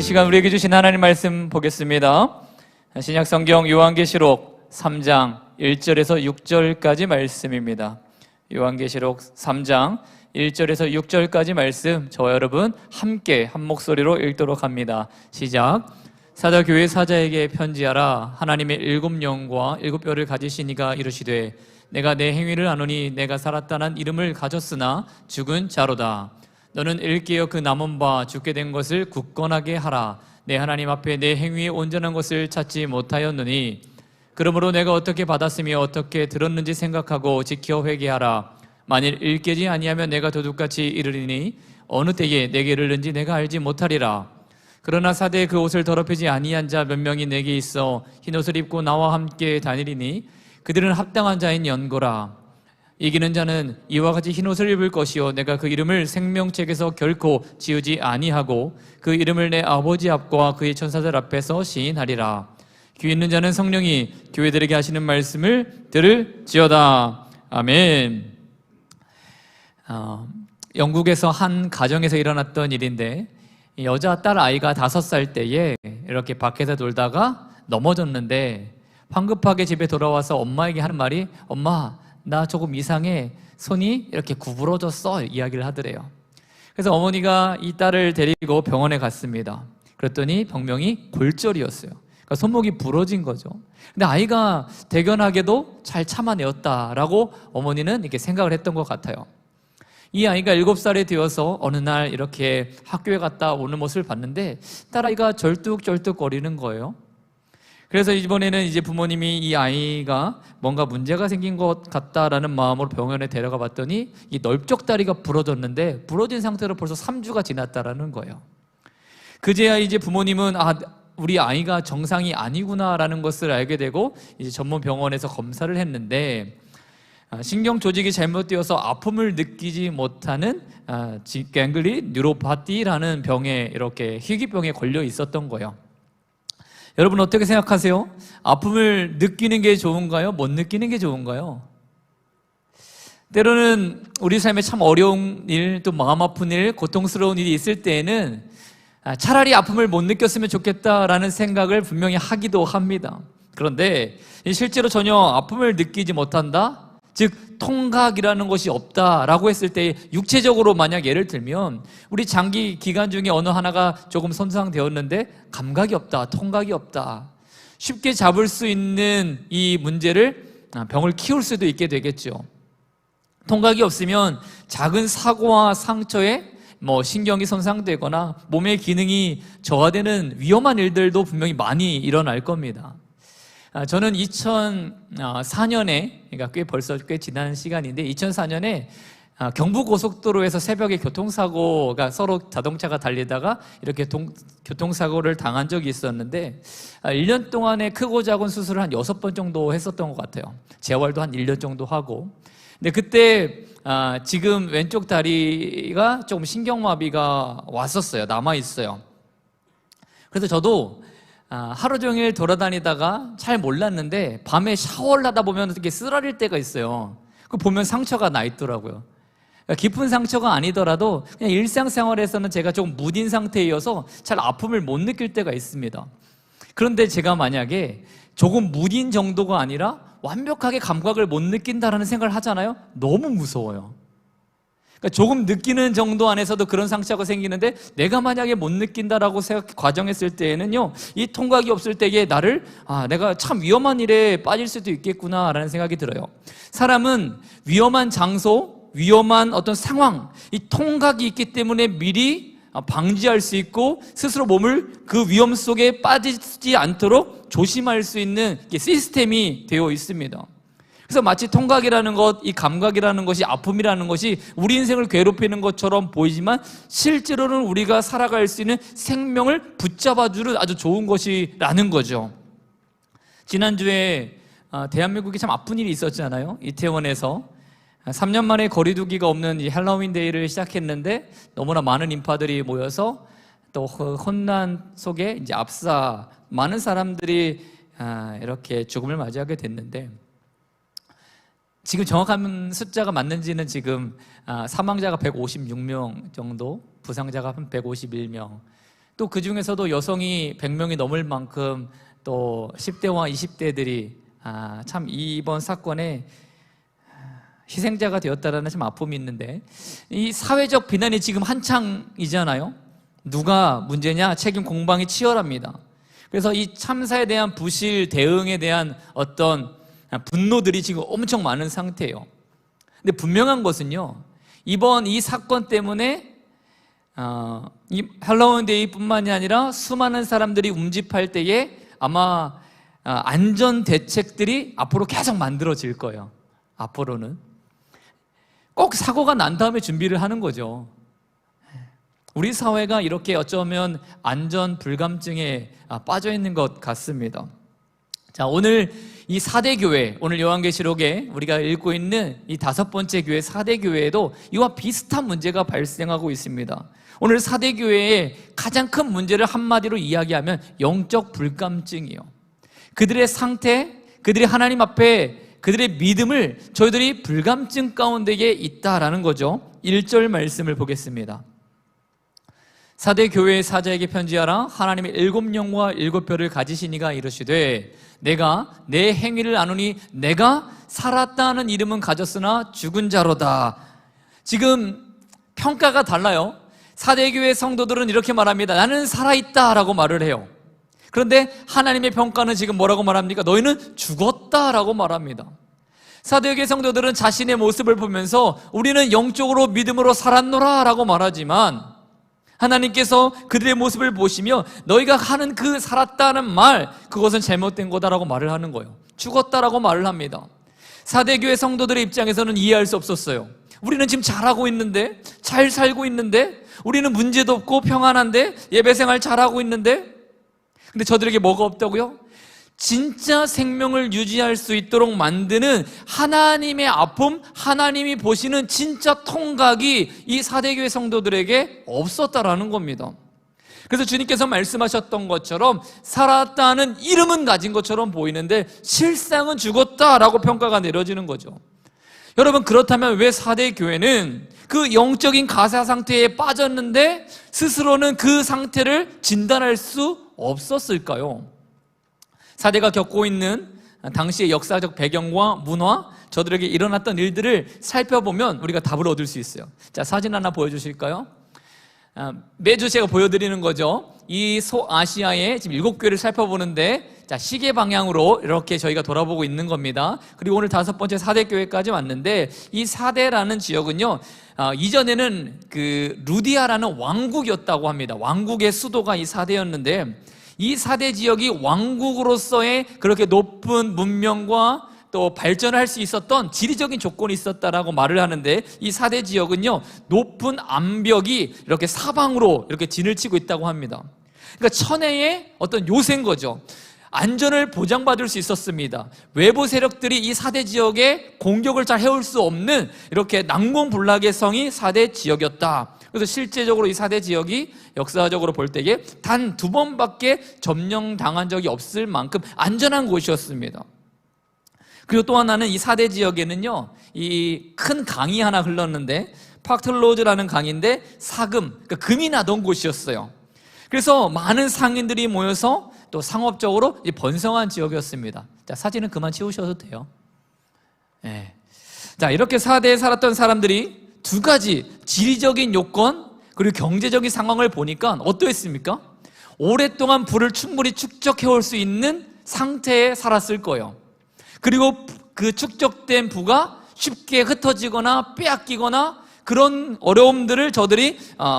이 시간 우리에게 주신 하나님 말씀 보겠습니다. 신약성경 요한계시록 3장 1절에서 6절까지 말씀입니다. 요한계시록 3장 1절에서 6절까지 말씀, 저와 여러분 함께 한 목소리로 읽도록 합니다. 시작. 사자교회 사자에게 편지하라. 하나님의 7영과 7뼈를 가지신 이가 이르시되, 내가 내 행위를 아노니 내가 살았다는 이름을 가졌으나 죽은 자로다. 너는 일깨어 그 남은 바 죽게 된 것을 굳건하게 하라. 내 하나님 앞에 내 행위에 온전한 것을 찾지 못하였느니, 그러므로 내가 어떻게 받았으며 어떻게 들었는지 생각하고 지켜 회개하라. 만일 일깨지 아니하면 내가 도둑같이 이르리니 어느 때에 내게 이르는지 내가 알지 못하리라. 그러나 사대에 그 옷을 더럽히지 아니한 자 몇 명이 내게 있어 흰옷을 입고 나와 함께 다니리니 그들은 합당한 자인 연고라. 이기는 자는 이와 같이 흰옷을 입을 것이요 내가 그 이름을 생명책에서 결코 지우지 아니하고 그 이름을 내 아버지 앞과 그의 천사들 앞에서 시인하리라. 귀 있는 자는 성령이 교회들에게 하시는 말씀을 들을지어다. 아멘. 영국에서 한 가정에서 일어났던 일인데, 여자 딸 아이가 5살 때에 이렇게 밖에서 놀다가 넘어졌는데 황급하게 집에 돌아와서 엄마에게 하는 말이, 엄마 나 조금 이상해, 손이 이렇게 구부러졌어, 이야기를 하더래요. 그래서 어머니가 이 딸을 데리고 병원에 갔습니다. 그랬더니 병명이 골절이었어요. 그러니까 손목이 부러진 거죠. 근데 아이가 대견하게도 잘 참아내었다라고 어머니는 이렇게 생각을 했던 것 같아요. 이 아이가 7살이 되어서 어느 날 이렇게 학교에 갔다 오는 모습을 봤는데 딸아이가 절뚝절뚝 거리는 거예요. 그래서 이번에는 이제 부모님이 이 아이가 뭔가 문제가 생긴 것 같다라는 마음으로 병원에 데려가 봤더니 이 넓적다리가 부러졌는데 부러진 상태로 벌써 3주가 지났다라는 거예요. 그제야 이제 부모님은 우리 아이가 정상이 아니구나라는 것을 알게 되고 이제 전문 병원에서 검사를 했는데 신경 조직이 잘못되어서 아픔을 느끼지 못하는 갱글리 뉴로파티라는 병에, 이렇게 희귀병에 걸려 있었던 거예요. 여러분 어떻게 생각하세요? 아픔을 느끼는 게 좋은가요? 못 느끼는 게 좋은가요? 때로는 우리 삶에 참 어려운 일, 또 마음 아픈 일, 고통스러운 일이 있을 때에는 차라리 아픔을 못 느꼈으면 좋겠다라는 생각을 분명히 하기도 합니다. 그런데 실제로 전혀 아픔을 느끼지 못한다? 즉 통각이라는 것이 없다라고 했을 때, 육체적으로 만약 예를 들면 우리 장기 기관 중에 어느 하나가 조금 손상되었는데 감각이 없다, 통각이 없다, 쉽게 잡을 수 있는 이 문제를, 병을 키울 수도 있게 되겠죠. 통각이 없으면 작은 사고와 상처에 신경이 손상되거나 몸의 기능이 저하되는 위험한 일들도 분명히 많이 일어날 겁니다. 저는 2004년에, 그러니까 벌써 꽤 지난 시간인데, 2004년에 경부고속도로에서 새벽에 교통사고가, 서로 자동차가 달리다가 이렇게 교통사고를 당한 적이 있었는데 1년 동안에 크고 작은 수술을 한 6번 정도 했었던 것 같아요. 재활도 한 1년 정도 하고. 근데 그때 지금 왼쪽 다리가 조금 신경마비가 왔었어요. 남아있어요. 그래서 저도 하루 종일 돌아다니다가 잘 몰랐는데 밤에 샤워를 하다 보면 이렇게 쓰라릴 때가 있어요. 그 보면 상처가 나 있더라고요. 그러니까 깊은 상처가 아니더라도 그냥 일상생활에서는 제가 조금 무딘 상태여서 잘 아픔을 못 느낄 때가 있습니다. 그런데 제가 만약에 조금 무딘 정도가 아니라 완벽하게 감각을 못 느낀다라는 생각을 하잖아요. 너무 무서워요. 그러니까 조금 느끼는 정도 안에서도 그런 상처가 생기는데, 내가 만약에 못 느낀다라고 과정했을 때에는요, 이 통각이 없을 때에 내가 참 위험한 일에 빠질 수도 있겠구나라는 생각이 들어요. 사람은 위험한 장소, 위험한 어떤 상황, 이 통각이 있기 때문에 미리 방지할 수 있고 스스로 몸을 그 위험 속에 빠지지 않도록 조심할 수 있는 시스템이 되어 있습니다. 그래서 마치 통각이라는 것, 이 감각이라는 것이, 아픔이라는 것이 우리 인생을 괴롭히는 것처럼 보이지만 실제로는 우리가 살아갈 수 있는 생명을 붙잡아주는 아주 좋은 것이라는 거죠. 지난주에 대한민국에 참 아픈 일이 있었잖아요. 이태원에서 3년 만에 거리두기가 없는 이 할로윈 데이를 시작했는데 너무나 많은 인파들이 모여서 또 혼란 속에 이제 많은 사람들이 이렇게 죽음을 맞이하게 됐는데, 지금 정확한 숫자가 맞는지는 지금 사망자가 156명 정도, 부상자가 한 151명, 또 그 중에서도 여성이 100명이 넘을 만큼 또 10대와 20대들이 참 이번 사건에 희생자가 되었다라는 참 아픔이 있는데, 이 사회적 비난이 지금 한창이잖아요. 누가 문제냐? 책임 공방이 치열합니다. 그래서 이 참사에 대한 부실 대응에 대한 어떤 분노들이 지금 엄청 많은 상태예요. 근데 분명한 것은요, 이번 이 사건 때문에 이 할로윈 데이뿐만이 아니라 수많은 사람들이 운집할 때에 아마 안전 대책들이 앞으로 계속 만들어질 거예요. 앞으로는 꼭 사고가 난 다음에 준비를 하는 거죠. 우리 사회가 이렇게 어쩌면 안전 불감증에 빠져 있는 것 같습니다. 자, 오늘 이 4대 교회, 오늘 요한계시록에 우리가 읽고 있는 이 5번째 교회 4대 교회에도 이와 비슷한 문제가 발생하고 있습니다. 오늘 4대 교회의 가장 큰 문제를 한마디로 이야기하면 영적 불감증이에요. 그들의 상태, 그들이 하나님 앞에 그들의 믿음을 저희들이 불감증 가운데에 있다라는 거죠. 1절 말씀을 보겠습니다. 4대 교회의 사자에게 편지하라. 하나님의 7영과 7뼈를 가지신 이가 이르시되 내가 내 행위를 아노니 내가 살았다는 이름은 가졌으나 죽은 자로다. 지금 평가가 달라요. 4대 교회 성도들은 이렇게 말합니다. 나는 살아있다라고 말을 해요. 그런데 하나님의 평가는 지금 뭐라고 말합니까? 너희는 죽었다라고 말합니다. 4대 교회 성도들은 자신의 모습을 보면서 우리는 영적으로 믿음으로 살았노라 라고 말하지만, 하나님께서 그들의 모습을 보시며 너희가 하는 그 살았다는 말, 그것은 잘못된 거다라고 말을 하는 거예요. 죽었다라고 말을 합니다. 4대 교회 성도들의 입장에서는 이해할 수 없었어요. 우리는 지금 잘하고 있는데, 잘 살고 있는데, 우리는 문제도 없고 평안한데, 예배생활 잘하고 있는데, 근데 저들에게 뭐가 없다고요? 진짜 생명을 유지할 수 있도록 만드는 하나님의 아픔, 하나님이 보시는 진짜 통각이 이 4대 교회 성도들에게 없었다라는 겁니다. 그래서 주님께서 말씀하셨던 것처럼 살았다는 이름은 가진 것처럼 보이는데 실상은 죽었다라고 평가가 내려지는 거죠. 여러분, 그렇다면 왜 4대 교회는 그 영적인 가사 상태에 빠졌는데 스스로는 그 상태를 진단할 수 없었을까요? 4대가 겪고 있는 당시의 역사적 배경과 문화, 저들에게 일어났던 일들을 살펴보면 우리가 답을 얻을 수 있어요. 자, 사진 하나 보여주실까요? 매주 제가 보여드리는 거죠. 이 소아시아의 지금 7교회를 살펴보는데, 자, 시계 방향으로 이렇게 저희가 돌아보고 있는 겁니다. 그리고 오늘 5번째 4대 교회까지 왔는데, 이 4대라는 지역은요, 이전에는 그 루디아라는 왕국이었다고 합니다. 왕국의 수도가 이 4대였는데, 이 4대 지역이 왕국으로서의 그렇게 높은 문명과 또 발전을 할 수 있었던 지리적인 조건이 있었다라고 말을 하는데, 이 4대 지역은요, 높은 암벽이 이렇게 사방으로 이렇게 진을 치고 있다고 합니다. 그러니까 천혜의 어떤 요새인 거죠. 안전을 보장받을 수 있었습니다. 외부 세력들이 이 4대 지역에 공격을 잘 해올 수 없는 이렇게 난공불락의 성이 4대 지역이었다. 그래서 실제적으로 이 4대 지역이 역사적으로 볼 때에 단 2번밖에 점령당한 적이 없을 만큼 안전한 곳이었습니다. 그리고 또 하나는 이 4대 지역에는요, 이 큰 강이 하나 흘렀는데, 파크틀로즈라는 강인데 사금, 그러니까 금이 나던 곳이었어요. 그래서 많은 상인들이 모여서 또 상업적으로 번성한 지역이었습니다. 자, 사진은 그만 치우셔도 돼요. 네. 자, 이렇게 4대에 살았던 사람들이 두 가지 지리적인 요건 그리고 경제적인 상황을 보니까 어떠했습니까? 오랫동안 부를 충분히 축적해올 수 있는 상태에 살았을 거예요. 그리고 그 축적된 부가 쉽게 흩어지거나 빼앗기거나 그런 어려움들을 저들이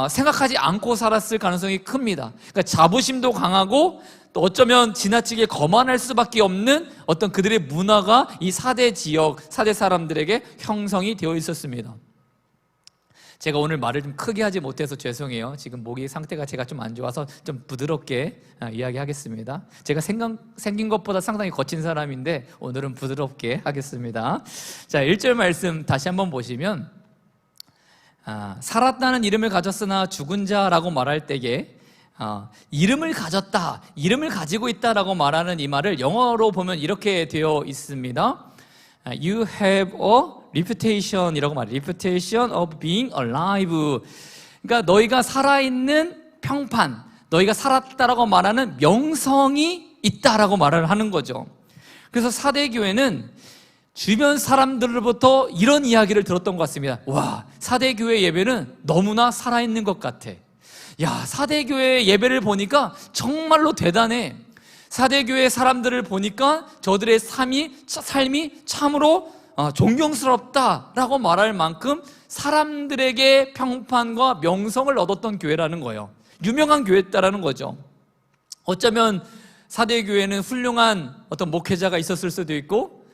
생각하지 않고 살았을 가능성이 큽니다. 그러니까 자부심도 강하고 또 어쩌면 지나치게 거만할 수밖에 없는 어떤 그들의 문화가 이 4대 지역, 4대 사람들에게 형성이 되어 있었습니다. 제가 오늘 말을 좀 크게 하지 못해서 죄송해요. 지금 목이 상태가 제가 좀 안 좋아서 좀 부드럽게 이야기하겠습니다. 제가 생긴 것보다 상당히 거친 사람인데 오늘은 부드럽게 하겠습니다. 자, 1절 말씀 다시 한번 보시면, 살았다는 이름을 가졌으나 죽은 자라고 말할 때에 이름을 가졌다, 이름을 가지고 있다라고 말하는 이 말을 영어로 보면 이렇게 되어 있습니다. You have a reputation 이라고 말해요. Reputation of being alive. 그러니까 너희가 살아있는 평판, 너희가 살았다라고 말하는 명성이 있다라고 말을 하는 거죠. 그래서 사대교회는 주변 사람들로부터 이런 이야기를 들었던 것 같습니다. 와, 사대교회 예배는 너무나 살아있는 것 같아. 야, 사대교회 예배를 보니까 정말로 대단해. 사대교회 사람들을 보니까 저들의 삶이 참으로 존경스럽다라고 말할 만큼 사람들에게 평판과 명성을 얻었던 교회라는 거예요. 유명한 교회였다라는 거죠. 어쩌면 사대교회는 훌륭한 어떤 목회자가 있었을 수도 있고,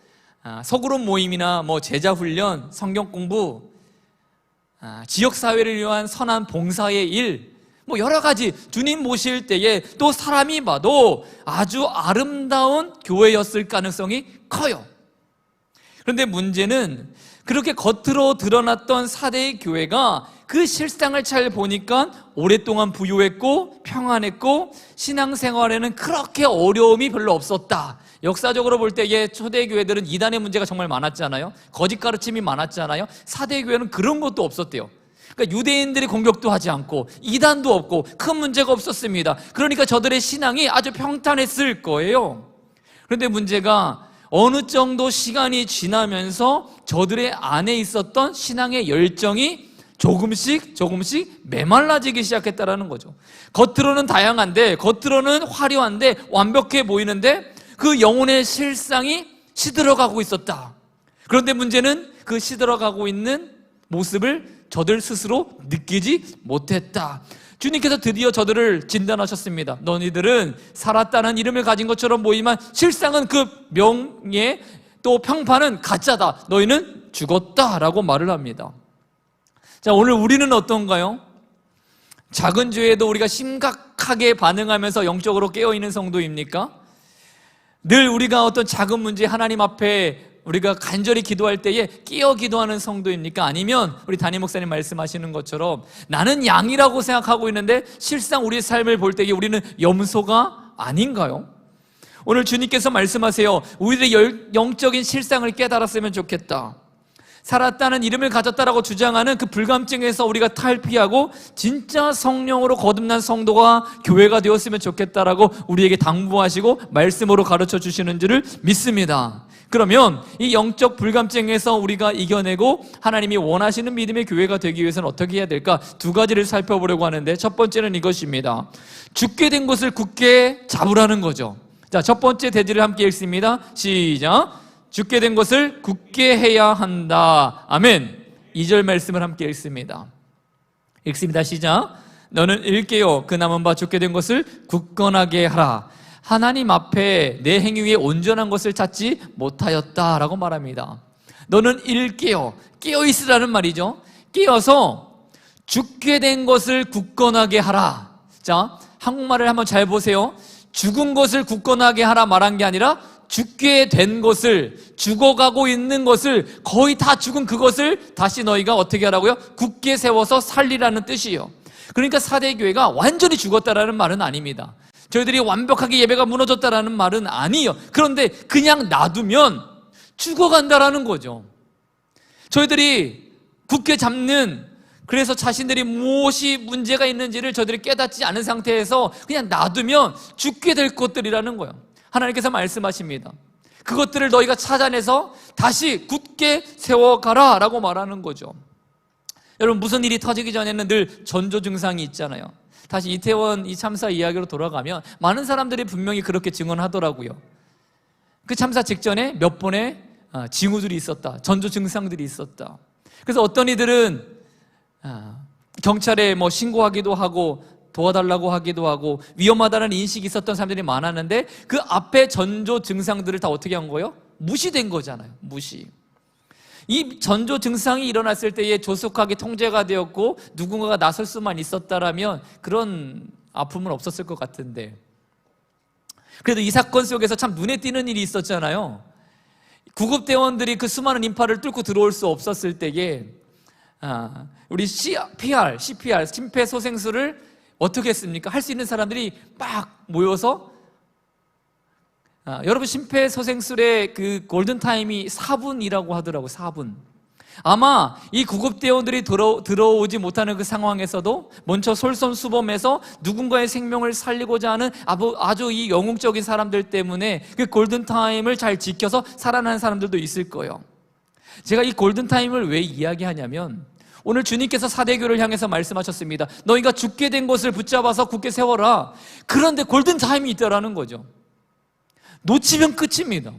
소그룹 모임이나 제자훈련, 성경공부, 지역사회를 위한 선한 봉사의 일, 여러 가지 주님 모실 때에 또 사람이 봐도 아주 아름다운 교회였을 가능성이 커요. 그런데 문제는 그렇게 겉으로 드러났던 사대의 교회가 그 실상을 잘 보니까 오랫동안 부유했고 평안했고 신앙생활에는 그렇게 어려움이 별로 없었다. 역사적으로 볼 때에 초대교회들은 이단의 문제가 정말 많았잖아요. 거짓 가르침이 많았잖아요. 사대교회는 그런 것도 없었대요. 그러니까 유대인들이 공격도 하지 않고 이단도 없고 큰 문제가 없었습니다. 그러니까 저들의 신앙이 아주 평탄했을 거예요. 그런데 문제가 어느 정도 시간이 지나면서 저들의 안에 있었던 신앙의 열정이 조금씩 메말라지기 시작했다는 거죠. 겉으로는 다양한데, 겉으로는 화려한데, 완벽해 보이는데 그 영혼의 실상이 시들어가고 있었다. 그런데 문제는 그 시들어가고 있는 모습을 저들 스스로 느끼지 못했다. 주님께서 드디어 저들을 진단하셨습니다. 너희들은 살았다는 이름을 가진 것처럼 보이지만 실상은 그 명예 또 평판은 가짜다. 너희는 죽었다라고 말을 합니다. 자, 오늘 우리는 어떤가요? 작은 죄에도 우리가 심각하게 반응하면서 영적으로 깨어있는 성도입니까? 늘 우리가 어떤 작은 문제 하나님 앞에 우리가 간절히 기도할 때에 끼어 기도하는 성도입니까? 아니면 우리 담임 목사님 말씀하시는 것처럼 나는 양이라고 생각하고 있는데 실상 우리의 삶을 볼 때에 우리는 염소가 아닌가요? 오늘 주님께서 말씀하세요. 우리의 영적인 실상을 깨달았으면 좋겠다. 살았다는 이름을 가졌다라고 주장하는 그 불감증에서 우리가 탈피하고 진짜 성령으로 거듭난 성도가 교회가 되었으면 좋겠다라고 우리에게 당부하시고 말씀으로 가르쳐 주시는 줄을 믿습니다. 그러면 이 영적 불감증에서 우리가 이겨내고 하나님이 원하시는 믿음의 교회가 되기 위해서는 어떻게 해야 될까? 두 가지를 살펴보려고 하는데, 첫 번째는 이것입니다. 죽게 된 것을 굳게 잡으라는 거죠. 자, 첫 번째 대지를 함께 읽습니다. 시작. 죽게 된 것을 굳게 해야 한다. 아멘. 2절 말씀을 함께 읽습니다. 읽습니다. 시작. 너는 일깨어 그 남은 바 죽게 된 것을 굳건하게 하라. 하나님 앞에 내 행위 위에 온전한 것을 찾지 못하였다라고 말합니다. 너는 일깨어, 깨어있으라는 말이죠. 깨어서 죽게 된 것을 굳건하게 하라. 자, 한국말을 한번 잘 보세요. 죽은 것을 굳건하게 하라 말한 게 아니라 죽게 된 것을, 죽어가고 있는 것을, 거의 다 죽은 그것을 다시 너희가 어떻게 하라고요? 굳게 세워서 살리라는 뜻이에요. 그러니까 사대교회가 완전히 죽었다라는 말은 아닙니다. 저희들이 완벽하게 예배가 무너졌다라는 말은 아니에요. 그런데 그냥 놔두면 죽어간다라는 거죠. 저희들이 굳게 잡는, 그래서 자신들이 무엇이 문제가 있는지를 저희들이 깨닫지 않은 상태에서 그냥 놔두면 죽게 될 것들이라는 거예요. 하나님께서 말씀하십니다. 그것들을 너희가 찾아내서 다시 굳게 세워가라 라고 말하는 거죠. 여러분, 무슨 일이 터지기 전에는 늘 전조 증상이 있잖아요. 다시 이태원 이 참사 이야기로 돌아가면 많은 사람들이 분명히 그렇게 증언하더라고요. 그 참사 직전에 몇 번의 징후들이 있었다. 전조 증상들이 있었다. 그래서 어떤 이들은 경찰에 신고하기도 하고 도와달라고 하기도 하고 위험하다는 인식이 있었던 사람들이 많았는데 그 앞에 전조 증상들을 다 어떻게 한 거예요? 무시된 거잖아요. 무시. 이 전조 증상이 일어났을 때에 조속하게 통제가 되었고 누군가가 나설 수만 있었다라면 그런 아픔은 없었을 것 같은데, 그래도 이 사건 속에서 참 눈에 띄는 일이 있었잖아요. 구급대원들이 그 수많은 인파를 뚫고 들어올 수 없었을 때에 우리 CPR 심폐소생술을 어떻게 했습니까? 할 수 있는 사람들이 막 모여서 여러분 심폐소생술의 그 골든타임이 4분이라고 하더라고요. 4분. 아마 이 구급대원들이 들어오지 못하는 그 상황에서도 먼저 솔선수범해서 누군가의 생명을 살리고자 하는 아주 이 영웅적인 사람들 때문에 그 골든타임을 잘 지켜서 살아나는 사람들도 있을 거예요. 제가 이 골든타임을 왜 이야기하냐면, 오늘 주님께서 사대교를 향해서 말씀하셨습니다. 너희가 죽게 된 것을 붙잡아서 굳게 세워라. 그런데 골든타임이 있다라는 거죠. 놓치면 끝입니다.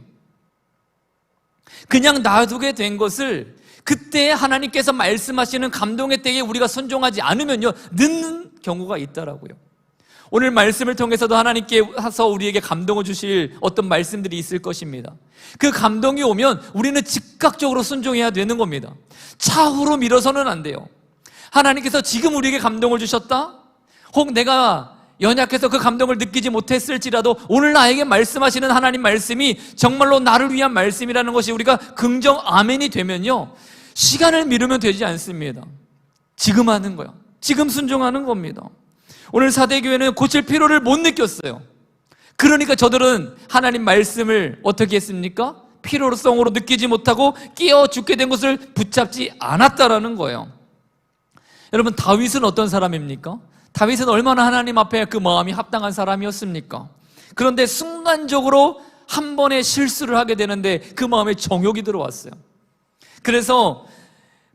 그냥 놔두게 된 것을 그때 하나님께서 말씀하시는 감동의 때에 우리가 순종하지 않으면요, 늦는 경우가 있더라고요. 오늘 말씀을 통해서도 하나님께서 우리에게 감동을 주실 어떤 말씀들이 있을 것입니다. 그 감동이 오면 우리는 즉각적으로 순종해야 되는 겁니다. 차후로 미뤄서는 안 돼요. 하나님께서 지금 우리에게 감동을 주셨다? 혹 내가 연약해서 그 감동을 느끼지 못했을지라도 오늘 나에게 말씀하시는 하나님 말씀이 정말로 나를 위한 말씀이라는 것이 우리가 긍정 아멘이 되면요, 시간을 미루면 되지 않습니다. 지금 하는 거야. 지금 순종하는 겁니다. 오늘 사대교회는 고칠 필요를 못 느꼈어요. 그러니까 저들은 하나님 말씀을 어떻게 했습니까? 필요성으로 느끼지 못하고 깨어 죽게 된 것을 붙잡지 않았다라는 거예요. 여러분, 다윗은 어떤 사람입니까? 다윗은 얼마나 하나님 앞에 그 마음이 합당한 사람이었습니까? 그런데 순간적으로 한 번의 실수를 하게 되는데 그 마음에 정욕이 들어왔어요. 그래서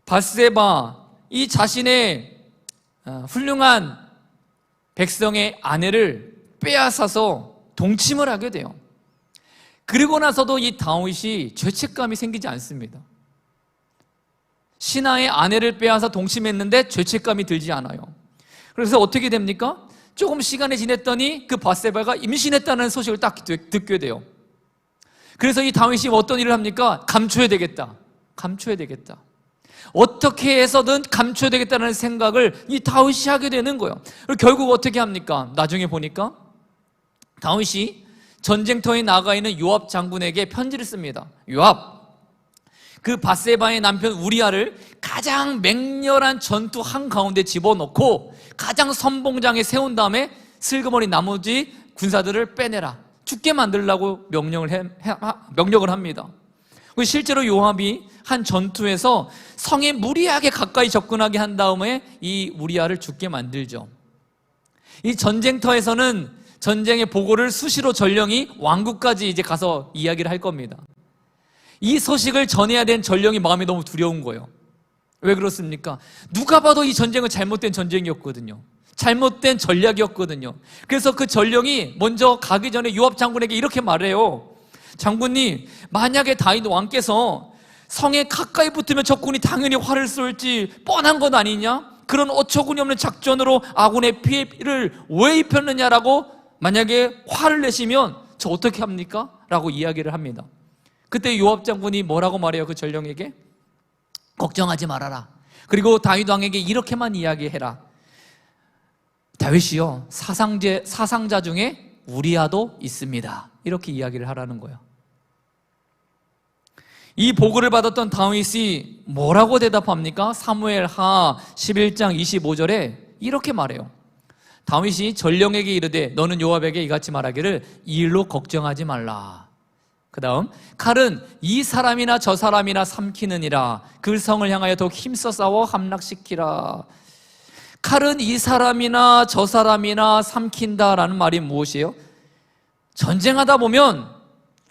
밧세바, 이 자신의 훌륭한 백성의 아내를 빼앗아서 동침을 하게 돼요. 그리고 나서도 이 다윗이 죄책감이 생기지 않습니다. 신하의 아내를 빼앗아 동침했는데 죄책감이 들지 않아요. 그래서 어떻게 됩니까? 조금 시간이 지났더니 그 밧세바가 임신했다는 소식을 딱 듣게 돼요. 그래서 이 다윗이 어떤 일을 합니까? 감춰야 되겠다. 어떻게 해서든 감춰야 되겠다는 생각을 이 다윗이 하게 되는 거예요. 그리고 결국 어떻게 합니까? 나중에 보니까 다윗이 전쟁터에 나가 있는 요압 장군에게 편지를 씁니다. 요압, 그 밧세바의 남편 우리아를 가장 맹렬한 전투 한가운데 집어넣고 가장 선봉장에 세운 다음에 슬그머니 나머지 군사들을 빼내라. 죽게 만들라고 명령을 합니다. 실제로 요압이 한 전투에서 성에 무리하게 가까이 접근하게 한 다음에 이 우리아를 죽게 만들죠. 이 전쟁터에서는 전쟁의 보고를 수시로 전령이 왕국까지 이제 가서 이야기를 할 겁니다. 이 소식을 전해야 된 전령이 마음이 너무 두려운 거예요. 왜 그렇습니까? 누가 봐도 이 전쟁은 잘못된 전쟁이었거든요. 잘못된 전략이었거든요. 그래서 그 전령이 먼저 가기 전에 요압 장군에게 이렇게 말해요. 장군님, 만약에 다윗 왕께서 성에 가까이 붙으면 적군이 당연히 활을 쏠지 뻔한 것 아니냐? 그런 어처구니 없는 작전으로 아군의 피해를 왜 입혔느냐라고 만약에 화를 내시면 저 어떻게 합니까? 라고 이야기를 합니다. 그때 요압 장군이 뭐라고 말해요? 그 전령에게? 걱정하지 말아라. 그리고 다윗 왕에게 이렇게만 이야기해라. 다윗이요, 사상자 중에 우리아도 있습니다. 이렇게 이야기를 하라는 거예요. 이 보고를 받았던 다윗이 뭐라고 대답합니까? 사무엘하 11장 25절에 이렇게 말해요. 다윗이 전령에게 이르되 너는 요압에게 이같이 말하기를 이 일로 걱정하지 말라. 그 다음, 칼은 이 사람이나 저 사람이나 삼키느니라. 그 성을 향하여 더욱 힘써 싸워 함락시키라. 칼은 이 사람이나 저 사람이나 삼킨다라는 말이 무엇이에요? 전쟁하다 보면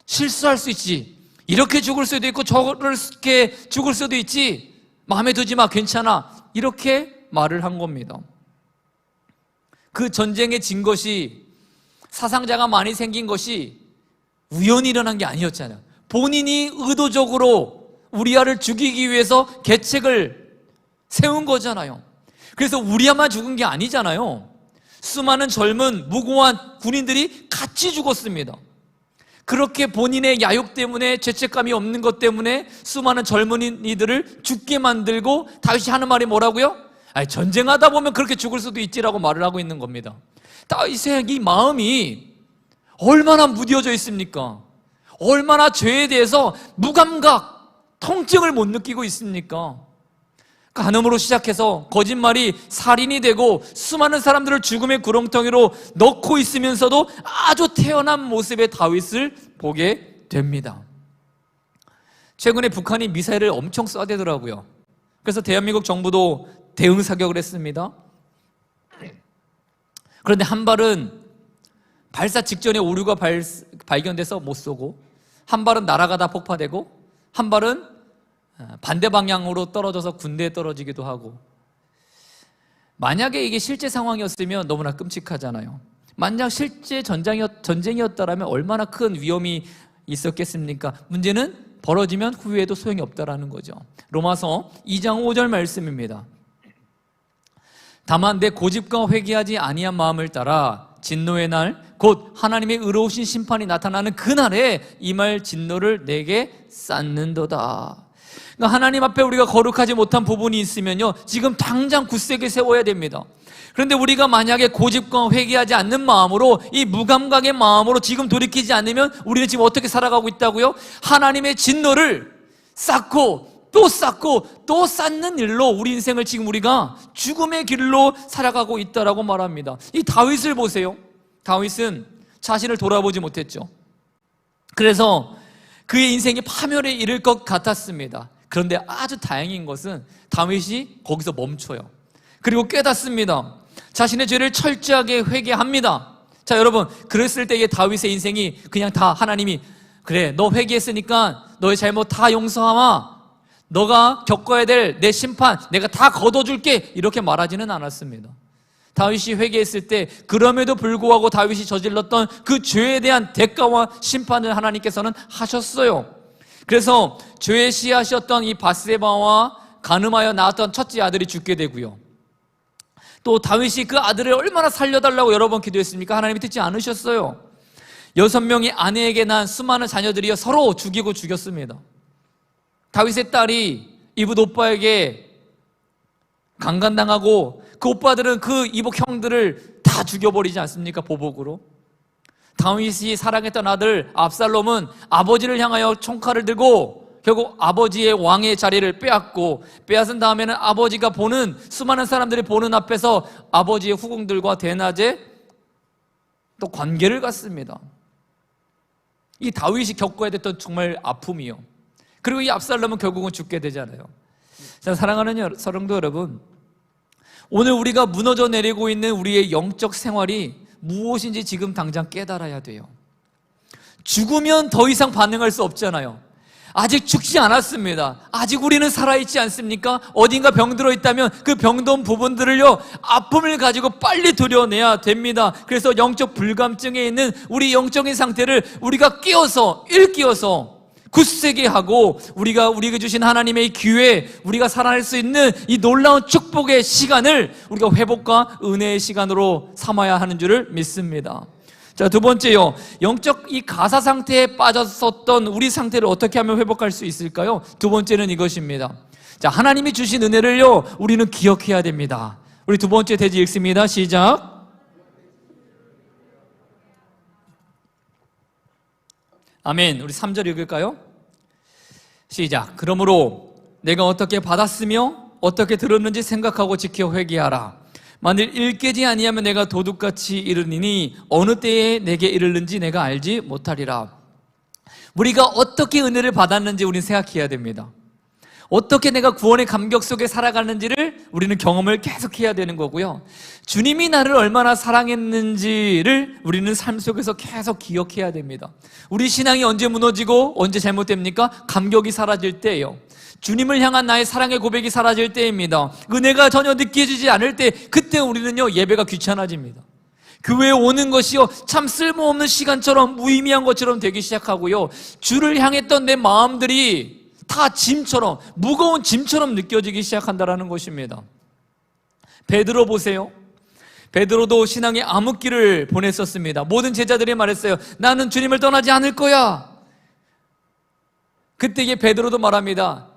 실수할 수 있지. 이렇게 죽을 수도 있고 저렇게 죽을 수도 있지. 마음에 두지 마, 괜찮아. 이렇게 말을 한 겁니다. 그 전쟁에 진 것이, 사상자가 많이 생긴 것이 우연히 일어난 게 아니었잖아요. 본인이 의도적으로 우리아를 죽이기 위해서 계책을 세운 거잖아요. 그래서 우리아만 죽은 게 아니잖아요. 수많은 젊은 무고한 군인들이 같이 죽었습니다. 그렇게 본인의 야욕 때문에, 죄책감이 없는 것 때문에 수많은 젊은이들을 죽게 만들고 다윗이 하는 말이 뭐라고요? 전쟁하다 보면 그렇게 죽을 수도 있지라고 말을 하고 있는 겁니다. 다윗의 이 마음이 얼마나 무뎌져 있습니까? 얼마나 죄에 대해서 무감각, 통증을 못 느끼고 있습니까? 간음으로 시작해서 거짓말이 살인이 되고 수많은 사람들을 죽음의 구렁텅이로 넣고 있으면서도 아주 태어난 모습의 다윗을 보게 됩니다. 최근에 북한이 미사일을 엄청 쏴대더라고요. 그래서 대한민국 정부도 대응 사격을 했습니다. 그런데 한 발은 발사 직전에 오류가 발견돼서 못 쏘고, 한 발은 날아가다 폭파되고, 한 발은 반대 방향으로 떨어져서 군대에 떨어지기도 하고. 만약에 이게 실제 상황이었으면 너무나 끔찍하잖아요. 만약 실제 전쟁이었다면 얼마나 큰 위험이 있었겠습니까? 문제는 벌어지면 후회해도 소용이 없다라는 거죠. 로마서 2장 5절 말씀입니다. 다만 내 고집과 회개하지 아니한 마음을 따라 진노의 날 곧 하나님의 의로우신 심판이 나타나는 그날에 임할 진노를 내게 쌓는도다. 그러니까 하나님 앞에 우리가 거룩하지 못한 부분이 있으면요, 지금 당장 굳세게 세워야 됩니다. 그런데 우리가 만약에 고집과 회개하지 않는 마음으로, 이 무감각의 마음으로 지금 돌이키지 않으면 우리는 지금 어떻게 살아가고 있다고요? 하나님의 진노를 쌓고 또 쌓고 또 쌓는 일로 우리 인생을 지금 우리가 죽음의 길로 살아가고 있다라고 말합니다. 이 다윗을 보세요. 다윗은 자신을 돌아보지 못했죠. 그래서 그의 인생이 파멸에 이를 것 같았습니다. 그런데 아주 다행인 것은 다윗이 거기서 멈춰요. 그리고 깨닫습니다. 자신의 죄를 철저하게 회개합니다. 자, 여러분, 그랬을 때의 다윗의 인생이 그냥 다 하나님이 그래, 너 회개했으니까 너의 잘못 다 용서하마, 너가 겪어야 될 내 심판 내가 다 걷어줄게, 이렇게 말하지는 않았습니다. 다윗이 회개했을 때 그럼에도 불구하고 다윗이 저질렀던 그 죄에 대한 대가와 심판을 하나님께서는 하셨어요. 그래서 죄의 씨앗이었던 이 바세바와 간음하여 낳았던 첫째 아들이 죽게 되고요, 또 다윗이 그 아들을 얼마나 살려달라고 여러 번 기도했습니까? 하나님이 듣지 않으셨어요. 6명의 아내에게 난 수많은 자녀들이 서로 죽이고 죽였습니다. 다윗의 딸이 이붓 오빠에게 강간당하고 그 오빠들은 그 이복 형들을 다 죽여버리지 않습니까? 보복으로. 다윗이 사랑했던 아들 압살롬은 아버지를 향하여 총칼을 들고 결국 아버지의 왕의 자리를 빼앗은 다음에는 아버지가 보는, 수많은 사람들이 보는 앞에서 아버지의 후궁들과 대낮에 또 관계를 갖습니다. 이 다윗이 겪어야 됐던 정말 아픔이요. 그리고 이 압살롬은 결국은 죽게 되잖아요. 자, 사랑하는 성도 여러분, 오늘 우리가 무너져 내리고 있는 우리의 영적 생활이 무엇인지 지금 당장 깨달아야 돼요. 죽으면 더 이상 반응할 수 없잖아요. 아직 죽지 않았습니다. 아직 우리는 살아있지 않습니까? 어딘가 병들어 있다면 그 병든 부분들을요, 아픔을 가지고 빨리 도려내야 됩니다. 그래서 영적 불감증에 있는 우리 영적인 상태를 우리가 일깨워서 굳세게 하고, 우리가 주신 하나님의 기회, 우리가 살아낼 수 있는 이 놀라운 축복의 시간을 우리가 회복과 은혜의 시간으로 삼아야 하는 줄을 믿습니다. 자, 두 번째요, 영적 이 가사 상태에 빠졌었던 우리 상태를 어떻게 하면 회복할 수 있을까요? 두 번째는 이것입니다. 자, 하나님이 주신 은혜를요, 우리는 기억해야 됩니다. 우리 두 번째 대지 읽습니다. 시작. 아멘. 우리 3절 읽을까요? 시작. 그러므로 내가 어떻게 받았으며 어떻게 들었는지 생각하고 지켜 회개하라. 만일 일깨지 아니하면 내가 도둑같이 이르니니 어느 때에 내게 이르는지 내가 알지 못하리라. 우리가 어떻게 은혜를 받았는지 우리는 생각해야 됩니다. 어떻게 내가 구원의 감격 속에 살아가는지를 우리는 경험을 계속해야 되는 거고요, 주님이 나를 얼마나 사랑했는지를 우리는 삶 속에서 계속 기억해야 됩니다. 우리 신앙이 언제 무너지고 언제 잘못됩니까? 감격이 사라질 때예요. 주님을 향한 나의 사랑의 고백이 사라질 때입니다. 은혜가 전혀 느껴지지 않을 때, 그때 우리는요, 예배가 귀찮아집니다. 교회에 오는 것이요, 참 쓸모없는 시간처럼, 무의미한 것처럼 되기 시작하고요, 주를 향했던 내 마음들이 다 짐처럼, 무거운 짐처럼 느껴지기 시작한다는 것입니다. 베드로 보세요. 베드로도 신앙의 암흑기를 보냈었습니다. 모든 제자들이 말했어요. 나는 주님을 떠나지 않을 거야. 그때 베드로도 말합니다.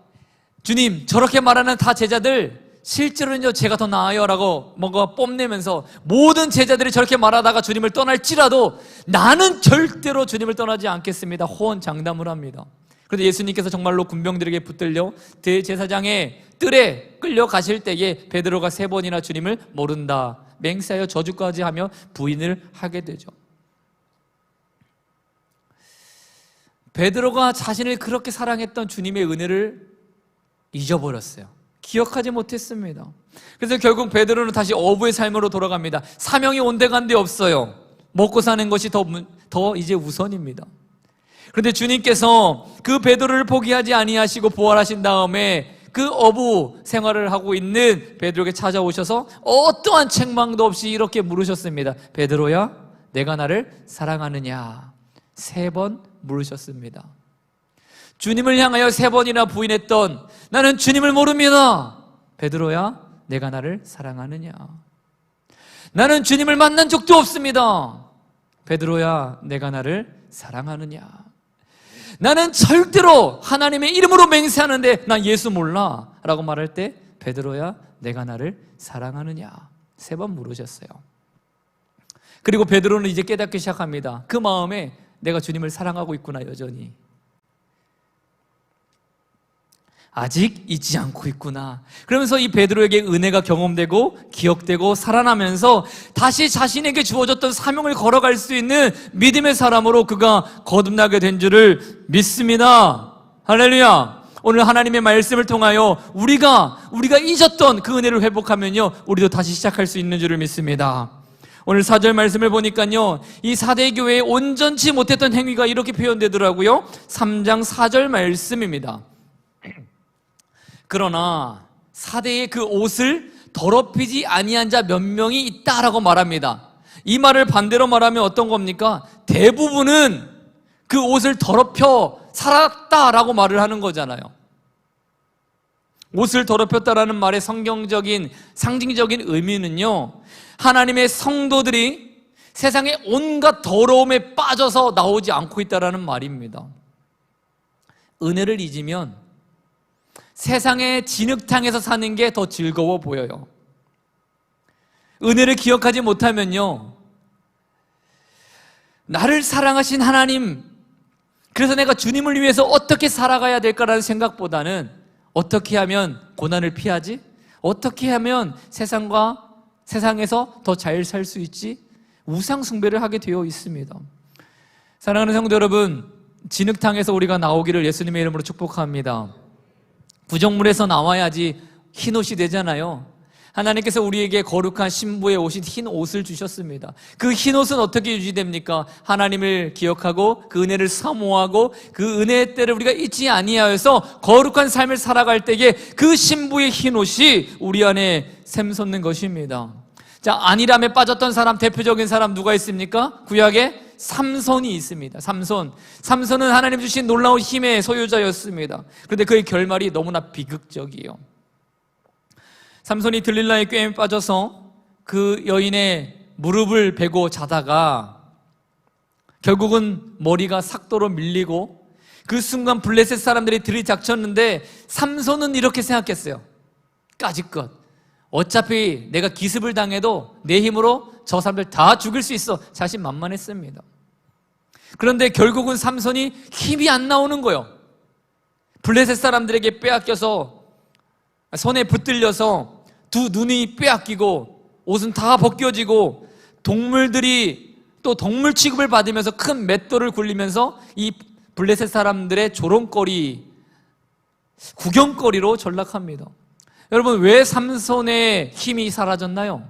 주님, 저렇게 말하는 다 제자들 실제로는요, 제가 더 나아요 라고 뭔가 뽐내면서, 모든 제자들이 저렇게 말하다가 주님을 떠날지라도 나는 절대로 주님을 떠나지 않겠습니다, 호언장담을 합니다. 그런데 예수님께서 정말로 군병들에게 붙들려 대제사장의 뜰에 끌려가실 때에 베드로가 3번이나 주님을 모른다, 맹세하여 저주까지 하며 부인을 하게 되죠. 베드로가 자신을 그렇게 사랑했던 주님의 은혜를 잊어버렸어요. 기억하지 못했습니다. 그래서 결국 베드로는 다시 어부의 삶으로 돌아갑니다. 사명이 온데간데 없어요. 먹고 사는 것이 더 이제 우선입니다. 그런데 주님께서 그 베드로를 포기하지 아니하시고 부활하신 다음에 그 어부 생활을 하고 있는 베드로에게 찾아오셔서 어떠한 책망도 없이 이렇게 물으셨습니다. 베드로야, 내가 나를 사랑하느냐? 3번 물으셨습니다. 주님을 향하여 3번이나 부인했던 나는 주님을 모릅니다. 베드로야, 내가 나를 사랑하느냐? 나는 주님을 만난 적도 없습니다. 베드로야, 내가 나를 사랑하느냐? 나는 절대로 하나님의 이름으로 맹세하는데 난 예수 몰라 라고 말할 때 베드로야, 내가 나를 사랑하느냐? 3번 물으셨어요. 그리고 베드로는 이제 깨닫기 시작합니다. 그 마음에 내가 주님을 사랑하고 있구나, 여전히. 아직 잊지 않고 있구나. 그러면서 이 베드로에게 은혜가 경험되고 기억되고 살아나면서 다시 자신에게 주어졌던 사명을 걸어갈 수 있는 믿음의 사람으로 그가 거듭나게 된 줄을 믿습니다. 할렐루야. 오늘 하나님의 말씀을 통하여 우리가 잊었던 그 은혜를 회복하면요, 우리도 다시 시작할 수 있는 줄을 믿습니다. 오늘 4절 말씀을 보니까요, 이 4대 교회에 온전치 못했던 행위가 이렇게 표현되더라고요. 3장 4절 말씀입니다. 그러나 4대의 그 옷을 더럽히지 아니한 자 몇 명이 있다라고 말합니다. 이 말을 반대로 말하면 어떤 겁니까? 대부분은 그 옷을 더럽혀 살았다라고 말을 하는 거잖아요. 옷을 더럽혔다라는 말의 성경적인 상징적인 의미는요, 하나님의 성도들이 세상의 온갖 더러움에 빠져서 나오지 않고 있다라는 말입니다. 은혜를 잊으면 세상의 진흙탕에서 사는 게 더 즐거워 보여요. 은혜를 기억하지 못하면요, 나를 사랑하신 하나님, 그래서 내가 주님을 위해서 어떻게 살아가야 될까라는 생각보다는 어떻게 하면 고난을 피하지? 어떻게 하면 세상에서 더 잘 살 수 있지? 우상 숭배를 하게 되어 있습니다. 사랑하는 성도 여러분, 진흙탕에서 우리가 나오기를 예수님의 이름으로 축복합니다. 구정물에서 나와야지 흰 옷이 되잖아요. 하나님께서 우리에게 거룩한 신부의 옷인 흰 옷을 주셨습니다. 그 흰 옷은 어떻게 유지됩니까? 하나님을 기억하고 그 은혜를 사모하고 그 은혜의 때를 우리가 잊지 아니하여서 거룩한 삶을 살아갈 때에 그 신부의 흰 옷이 우리 안에 샘솟는 것입니다. 자, 안일함에 빠졌던 사람, 대표적인 사람 누가 있습니까? 구약에 삼손이 있습니다. 삼손은 하나님 주신 놀라운 힘의 소유자였습니다. 그런데 그의 결말이 너무나 비극적이에요. 삼손이 들릴라의 꾀에 빠져서 그 여인의 무릎을 베고 자다가 결국은 머리가 삭도로 밀리고 그 순간 블레셋 사람들이 들이닥쳤는데 삼손은 이렇게 생각했어요. 까짓것, 어차피 내가 기습을 당해도 내 힘으로 저 사람들 다 죽일 수 있어. 자신만만했습니다. 그런데 결국은 삼손이 힘이 안 나오는 거예요. 블레셋 사람들에게 빼앗겨서 손에 붙들려서 두 눈이 빼앗기고 옷은 다 벗겨지고 동물들이 또 동물 취급을 받으면서 큰 맷돌을 굴리면서 이 블레셋 사람들의 조롱거리, 구경거리로 전락합니다. 여러분, 왜 삼손의 힘이 사라졌나요?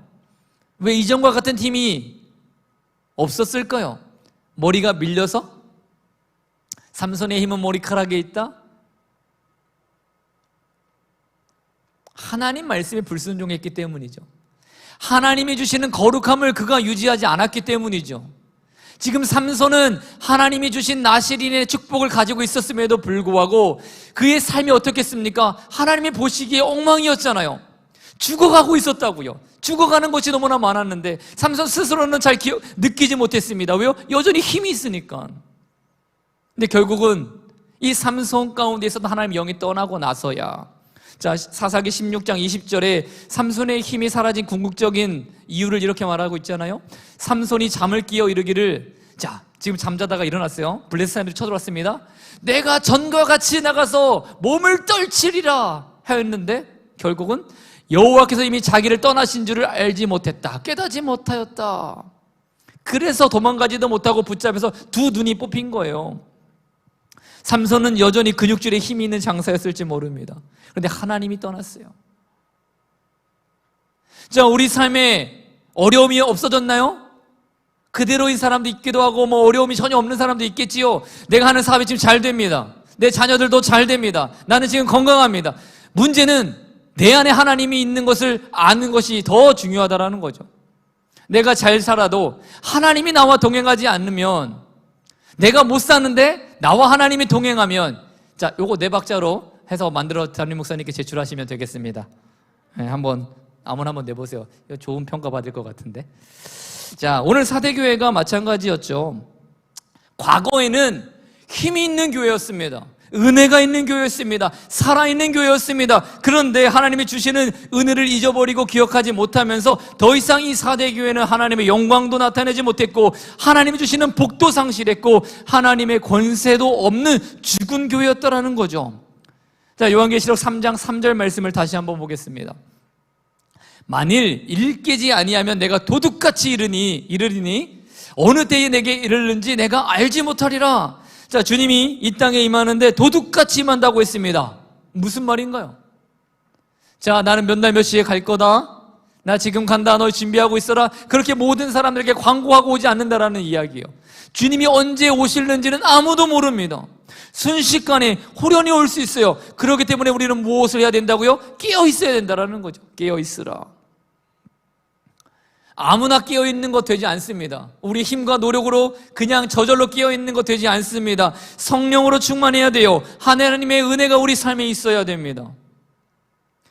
왜 이전과 같은 힘이 없었을까요? 머리가 밀려서? 삼손의 힘은 머리카락에 있다? 하나님 말씀에 불순종했기 때문이죠. 하나님이 주시는 거룩함을 그가 유지하지 않았기 때문이죠. 지금 삼손은 하나님이 주신 나실인의 축복을 가지고 있었음에도 불구하고 그의 삶이 어떻겠습니까? 하나님이 보시기에 엉망이었잖아요. 죽어가고 있었다고요. 죽어가는 것이 너무나 많았는데 삼손 스스로는 잘 느끼지 못했습니다. 왜요? 여전히 힘이 있으니까. 근데 결국은 이 삼손 가운데서도 하나님의 영이 떠나고 나서야, 자, 사사기 16장 20절에 삼손의 힘이 사라진 궁극적인 이유를 이렇게 말하고 있잖아요. 삼손이 잠을 끼어 이르기를, 자, 지금 잠자다가 일어났어요. 블레셋 사람들이 쳐들어왔습니다. 내가 전과 같이 나가서 몸을 떨치리라 하였는데 결국은 여호와께서 이미 자기를 떠나신 줄을 알지 못했다. 깨닫지 못하였다. 그래서 도망가지도 못하고 붙잡혀서 두 눈이 뽑힌 거예요. 삼손은 여전히 근육질에 힘이 있는 장사였을지 모릅니다. 그런데 하나님이 떠났어요. 자, 우리 삶에 어려움이 없어졌나요? 그대로인 사람도 있기도 하고 어려움이 전혀 없는 사람도 있겠지요. 내가 하는 사업이 지금 잘 됩니다. 내 자녀들도 잘 됩니다. 나는 지금 건강합니다. 문제는 내 안에 하나님이 있는 것을 아는 것이 더 중요하다라는 거죠. 내가 잘 살아도 하나님이 나와 동행하지 않으면, 내가 못 사는데 나와 하나님이 동행하면, 자, 요거 네 박자로 해서 만들어 담임 목사님께 제출하시면 되겠습니다. 네, 아무나 한번 내보세요. 이거 좋은 평가 받을 것 같은데. 자, 오늘 사대교회가 마찬가지였죠. 과거에는 힘이 있는 교회였습니다. 은혜가 있는 교회였습니다. 살아있는 교회였습니다. 그런데 하나님이 주시는 은혜를 잊어버리고 기억하지 못하면서 더 이상 이 사대교회는 하나님의 영광도 나타내지 못했고, 하나님이 주시는 복도 상실했고, 하나님의 권세도 없는 죽은 교회였다라는 거죠. 자, 요한계시록 3장 3절 말씀을 다시 한번 보겠습니다. 만일 일 깨지 아니하면 내가 도둑같이 이르리니 어느 때에 내게 이르는지 내가 알지 못하리라. 자, 주님이 이 땅에 임하는데 도둑같이 임한다고 했습니다. 무슨 말인가요? 자, 나는 몇 날 몇 시에 갈 거다, 나 지금 간다, 너 준비하고 있어라, 그렇게 모든 사람들에게 광고하고 오지 않는다라는 이야기예요. 주님이 언제 오실는지는 아무도 모릅니다. 순식간에 호련히 올 수 있어요. 그렇기 때문에 우리는 무엇을 해야 된다고요? 깨어 있어야 된다라는 거죠. 깨어 있으라. 아무나 깨어있는 것 되지 않습니다. 우리 힘과 노력으로 그냥 저절로 깨어있는 것 되지 않습니다. 성령으로 충만해야 돼요. 하나님의 은혜가 우리 삶에 있어야 됩니다.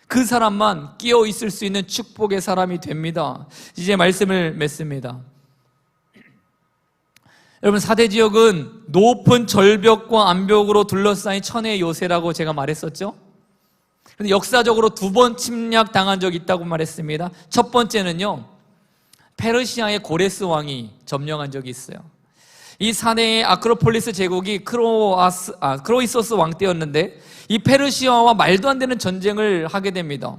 그 사람만 깨어있을 수 있는 축복의 사람이 됩니다. 이제 말씀을 맺습니다. 여러분, 사대지역은 높은 절벽과 암벽으로 둘러싸인 천혜의 요새라고 제가 말했었죠. 그런데 역사적으로 2번 침략당한 적이 있다고 말했습니다. 첫 번째는요, 페르시아의 고레스 왕이 점령한 적이 있어요. 이 산해의 아크로폴리스 제국이 크로이소스 왕 때였는데, 이 페르시아와 말도 안 되는 전쟁을 하게 됩니다.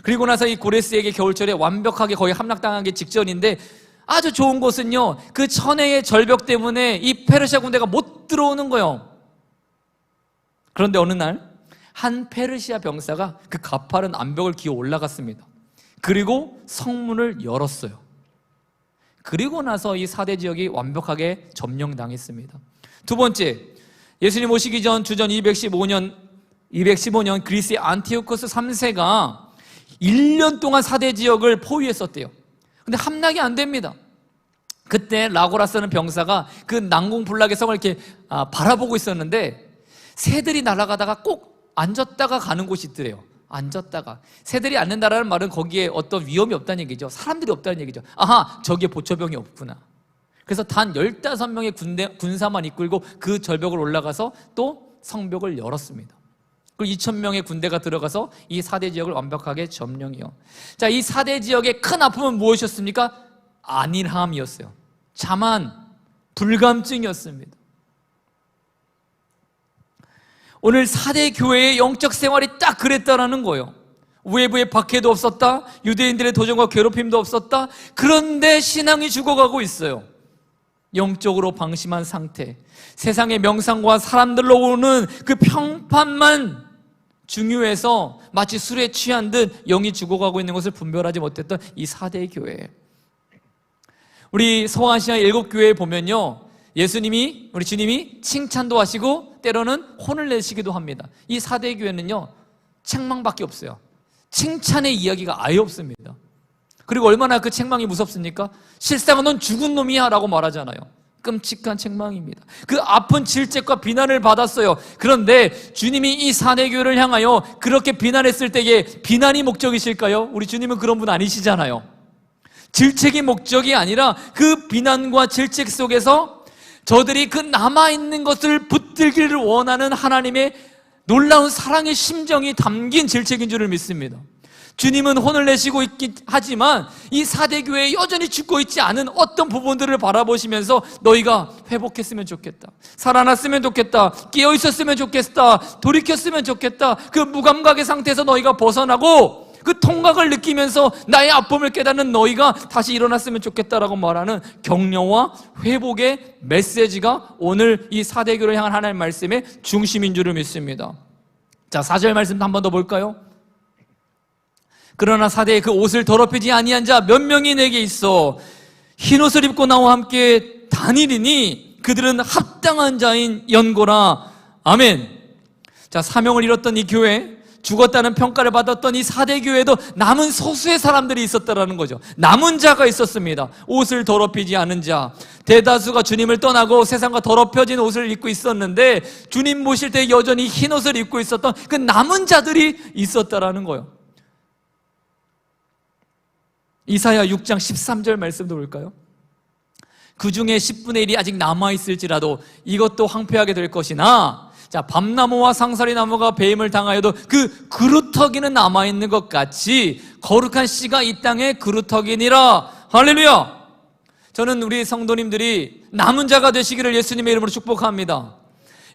그리고 나서 이 고레스에게 겨울철에 완벽하게 거의 함락당하기 직전인데, 아주 좋은 것은요, 그 천혜의 절벽 때문에 이 페르시아 군대가 못 들어오는 거예요. 그런데 어느 날 한 페르시아 병사가 그 가파른 암벽을 기어 올라갔습니다. 그리고 성문을 열었어요. 그리고 나서 이 사대 지역이 완벽하게 점령당했습니다. 두 번째, 예수님 오시기 전 주전 215년 그리스의 안티오코스 3세가 1년 동안 사대 지역을 포위했었대요. 근데 함락이 안 됩니다. 그때 라고라스는 병사가 그 난공불락의 성을 이렇게 바라보고 있었는데, 새들이 날아가다가 꼭 앉았다가 가는 곳이 있더래요. 앉았다가. 새들이 앉는다라는 말은 거기에 어떤 위험이 없다는 얘기죠. 사람들이 없다는 얘기죠. 아하, 저기에 보초병이 없구나. 그래서 단 15명의 군사만 이끌고 그 절벽을 올라가서 또 성벽을 열었습니다. 그리고 2,000명의 군대가 들어가서 이 사대 지역을 완벽하게 점령해요. 자, 이 사대 지역의 큰 아픔은 무엇이었습니까? 안일함이었어요. 자만, 불감증이었습니다. 오늘 사대 교회의 영적 생활이 딱 그랬다라는 거예요. 외부에 박해도 없었다, 유대인들의 도전과 괴롭힘도 없었다. 그런데 신앙이 죽어가고 있어요. 영적으로 방심한 상태, 세상의 명상과 사람들로 오는 그 평판만 중요해서 마치 술에 취한 듯 영이 죽어가고 있는 것을 분별하지 못했던 이 사대 교회. 우리 서아시아 7교회에 보면요, 우리 주님이 칭찬도 하시고 때로는 혼을 내시기도 합니다. 이 사대 교회는요, 책망밖에 없어요. 칭찬의 이야기가 아예 없습니다. 그리고 얼마나 그 책망이 무섭습니까? 실상은 넌 죽은 놈이야 라고 말하잖아요. 끔찍한 책망입니다. 그 아픈 질책과 비난을 받았어요. 그런데 주님이 이 사대 교회를 향하여 그렇게 비난했을 때에 비난이 목적이실까요? 우리 주님은 그런 분 아니시잖아요. 질책이 목적이 아니라 그 비난과 질책 속에서 저들이 그 남아있는 것을 붙들기를 원하는 하나님의 놀라운 사랑의 심정이 담긴 질책인 줄을 믿습니다. 주님은 혼을 내시고 있긴 하지만 이 사대교회에 여전히 죽고 있지 않은 어떤 부분들을 바라보시면서 너희가 회복했으면 좋겠다, 살아났으면 좋겠다, 깨어있었으면 좋겠다, 돌이켰으면 좋겠다, 그 무감각의 상태에서 너희가 벗어나고 그 통각을 느끼면서 나의 아픔을 깨닫는 너희가 다시 일어났으면 좋겠다라고 말하는 격려와 회복의 메시지가 오늘 이 사대교를 향한 하나님의 말씀의 중심인 줄을 믿습니다. 자, 4절 말씀 한 번 더 볼까요? 그러나 사대에 그 옷을 더럽히지 아니한 자 몇 명이 내게 있어 흰 옷을 입고 나와 함께 다니리니 그들은 합당한 자인 연고라. 아멘. 자, 사명을 이뤘던 이 교회, 죽었다는 평가를 받았던 이 사대교회도 남은 소수의 사람들이 있었다라는 거죠. 남은 자가 있었습니다. 옷을 더럽히지 않은 자. 대다수가 주님을 떠나고 세상과 더럽혀진 옷을 입고 있었는데 주님 모실 때 여전히 흰 옷을 입고 있었던 그 남은 자들이 있었다라는 거예요. 이사야 6장 13절 말씀도 볼까요? 그 중에 10분의 1이 아직 남아있을지라도 이것도 황폐하게 될 것이나, 자, 밤나무와 상사리 나무가 배임을 당하여도 그 그루터기는 남아있는 것 같이 거룩한 씨가 이 땅에 그루터기니라. 할렐루야. 저는 우리 성도님들이 남은 자가 되시기를 예수님의 이름으로 축복합니다.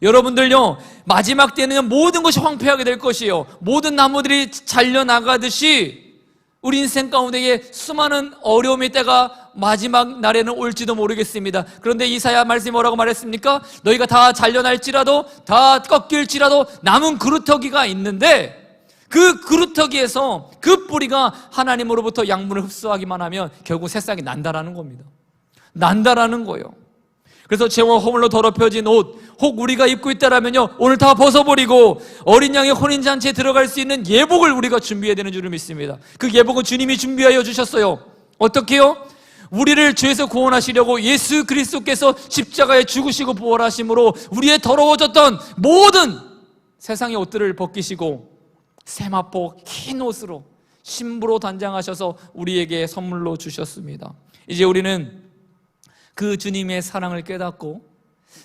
여러분들요, 마지막 때는 모든 것이 황폐하게 될 것이에요. 모든 나무들이 잘려나가듯이 우리 인생 가운데에 수많은 어려움의 때가 마지막 날에는 올지도 모르겠습니다. 그런데 이사야 말씀이 뭐라고 말했습니까? 너희가 다 잘려날지라도, 다 꺾일지라도 남은 그루터기가 있는데 그 그루터기에서 그 뿌리가 하나님으로부터 양분을 흡수하기만 하면 결국 새싹이 난다라는 겁니다. 난다라는 거예요. 그래서 죄와 허물로 더럽혀진 옷, 혹 우리가 입고 있다라면요, 오늘 다 벗어버리고 어린 양의 혼인잔치에 들어갈 수 있는 예복을 우리가 준비해야 되는 줄을 믿습니다. 그 예복은 주님이 준비하여 주셨어요. 어떻게요? 우리를 죄에서 구원하시려고 예수 그리스도께서 십자가에 죽으시고 부활하심으로 우리의 더러워졌던 모든 세상의 옷들을 벗기시고 세마포 흰 옷으로 신부로 단장하셔서 우리에게 선물로 주셨습니다. 이제 우리는 그 주님의 사랑을 깨닫고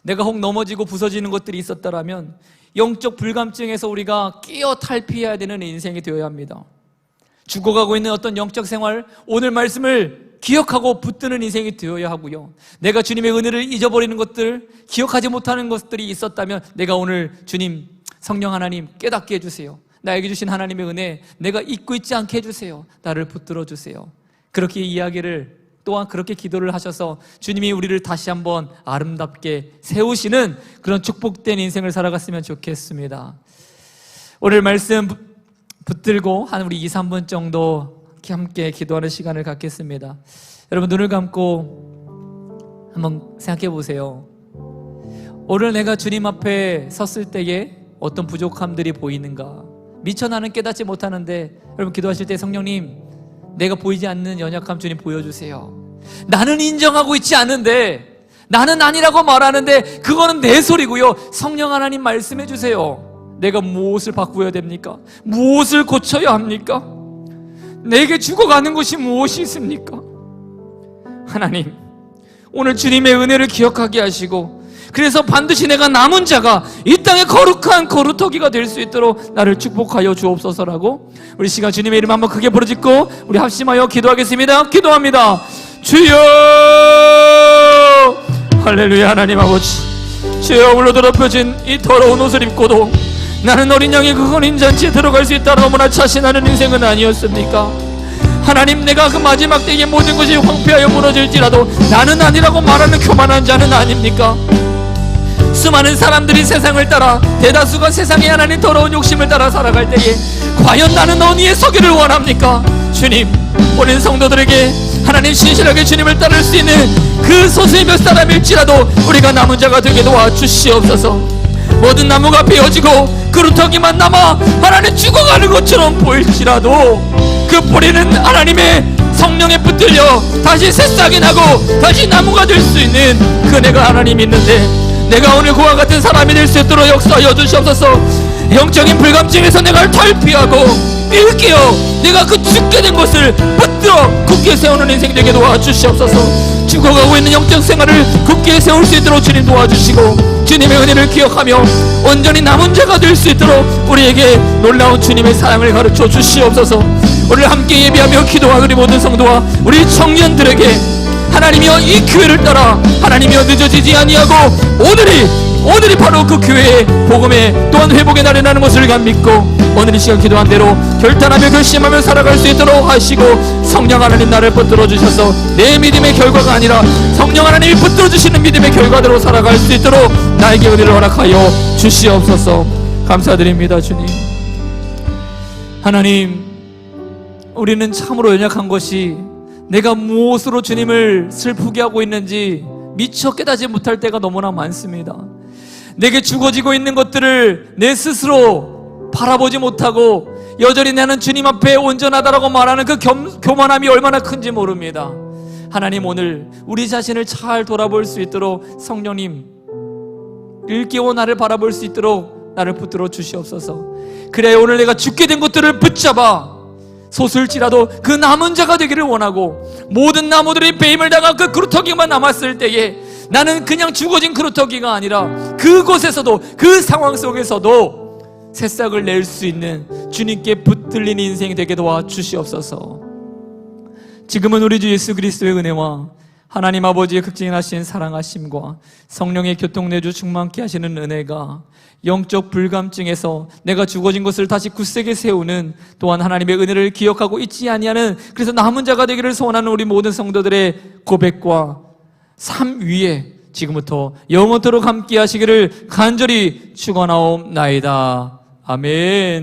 내가 혹 넘어지고 부서지는 것들이 있었다라면 영적 불감증에서 우리가 끼어 탈피해야 되는 인생이 되어야 합니다. 죽어가고 있는 어떤 영적 생활, 오늘 말씀을 기억하고 붙드는 인생이 되어야 하고요. 내가 주님의 은혜를 잊어버리는 것들, 기억하지 못하는 것들이 있었다면 내가 오늘 주님, 성령 하나님 깨닫게 해주세요. 나에게 주신 하나님의 은혜 내가 잊고 있지 않게 해주세요. 나를 붙들어 주세요. 그렇게 이야기를, 또한 그렇게 기도를 하셔서 주님이 우리를 다시 한번 아름답게 세우시는 그런 축복된 인생을 살아갔으면 좋겠습니다. 오늘 말씀 붙들고 한 우리 2, 3분 정도 함께 기도하는 시간을 갖겠습니다. 여러분 눈을 감고 한번 생각해 보세요. 오늘 내가 주님 앞에 섰을 때에 어떤 부족함들이 보이는가? 미처 나는 깨닫지 못하는데, 여러분 기도하실 때 성령님, 내가 보이지 않는 연약함 주님 보여주세요. 나는 인정하고 있지 않은데, 나는 아니라고 말하는데 그거는 내 소리고요. 성령 하나님 말씀해 주세요. 내가 무엇을 바꾸어야 됩니까? 무엇을 고쳐야 합니까? 내게 죽어가는 것이 무엇이 있습니까? 하나님, 오늘 주님의 은혜를 기억하게 하시고, 그래서 반드시 내가 남은 자가 이 땅의 거룩한 거루터기가 될 수 있도록 나를 축복하여 주옵소서라고 우리 시간 주님의 이름 한번 크게 부르짖고 우리 합심하여 기도하겠습니다. 기도합니다. 주여, 할렐루야. 하나님 아버지, 죄 허물로 더럽혀진 이 더러운 옷을 입고도 나는 어린 양의 그 혼인잔치에 들어갈 수 있다 너무나 자신하는 인생은 아니었습니까? 하나님, 내가 그 마지막 때에 모든 것이 황폐하여 무너질지라도 나는 아니라고 말하는 교만한 자는 아닙니까? 수많은 사람들이 세상을 따라, 대다수가 세상의 하나님 더러운 욕심을 따라 살아갈 때에 과연 나는 어디에 서기를 원합니까? 주님, 오늘 성도들에게 하나님 신실하게 주님을 따를 수 있는 그 소수의 몇 사람일지라도 우리가 남은 자가 되게 도와주시옵소서. 모든 나무가 베어지고 그루터기만 남아 하나님 죽어가는 것처럼 보일지라도 그 뿌리는 하나님의 성령에 붙들려 다시 새싹이 나고 다시 나무가 될 수 있는 그 내가 하나님 있는데, 내가 오늘 그와 같은 사람이 될 수 있도록 역사하여 주시옵소서. 영적인 불감증에서 내가 탈피하고 일깨어 내가 그 죽게 된 것을 붙들어 굳게 세우는 인생 되게 도와주시옵소서. 죽어가고 있는 영적 생활을 굳게 세울 수 있도록 주님 도와주시고, 주님의 은혜를 기억하며 온전히 남은 자가 될 수 있도록 우리에게 놀라운 주님의 사랑을 가르쳐 주시옵소서. 오늘 함께 예배하며 기도하는 우리 모든 성도와 우리 청년들에게 하나님이여 이 교회를 따라 하나님이여 늦어지지 아니하고 오늘이 오늘이 바로 그 교회의 복음의 또한 회복의 날이라는 것을 믿고 오늘 이 시간 기도한 대로 결단하며 결심하며 살아갈 수 있도록 하시고, 성령 하나님 나를 붙들어 주셔서 내 믿음의 결과가 아니라 성령 하나님이 붙들어 주시는 믿음의 결과대로 살아갈 수 있도록 나에게 은혜를 허락하여 주시옵소서. 감사드립니다. 주님, 하나님, 우리는 참으로 연약한 것이 내가 무엇으로 주님을 슬프게 하고 있는지 미처 깨닫지 못할 때가 너무나 많습니다. 내게 주어지고 있는 것들을 내 스스로 바라보지 못하고 여전히 나는 주님 앞에 온전하다라고 말하는 그 교만함이 얼마나 큰지 모릅니다. 하나님, 오늘 우리 자신을 잘 돌아볼 수 있도록 성령님 일깨워 나를 바라볼 수 있도록 나를 붙들어 주시옵소서. 그래야 오늘 내가 죽게 된 것들을 붙잡아 소술지라도 그 남은 자가 되기를 원하고, 모든 나무들이 배임을 당한 그 그루터기만 남았을 때에 나는 그냥 죽어진 그루터기가 아니라 그곳에서도, 그 상황 속에서도 새싹을 낼 수 있는 주님께 붙들린 인생이 되게 도와 주시옵소서. 지금은 우리 주 예수 그리스도의 은혜와 하나님 아버지의 극진하신 사랑하심과 성령의 교통내주 충만케 하시는 은혜가 영적 불감증에서 내가 죽어진 것을 다시 굳세게 세우는, 또한 하나님의 은혜를 기억하고 잊지 아니하는, 그래서 남은 자가 되기를 소원하는 우리 모든 성도들의 고백과 삶 위에 지금부터 영원토록 함께 하시기를 간절히 축원하옵나이다. 아멘.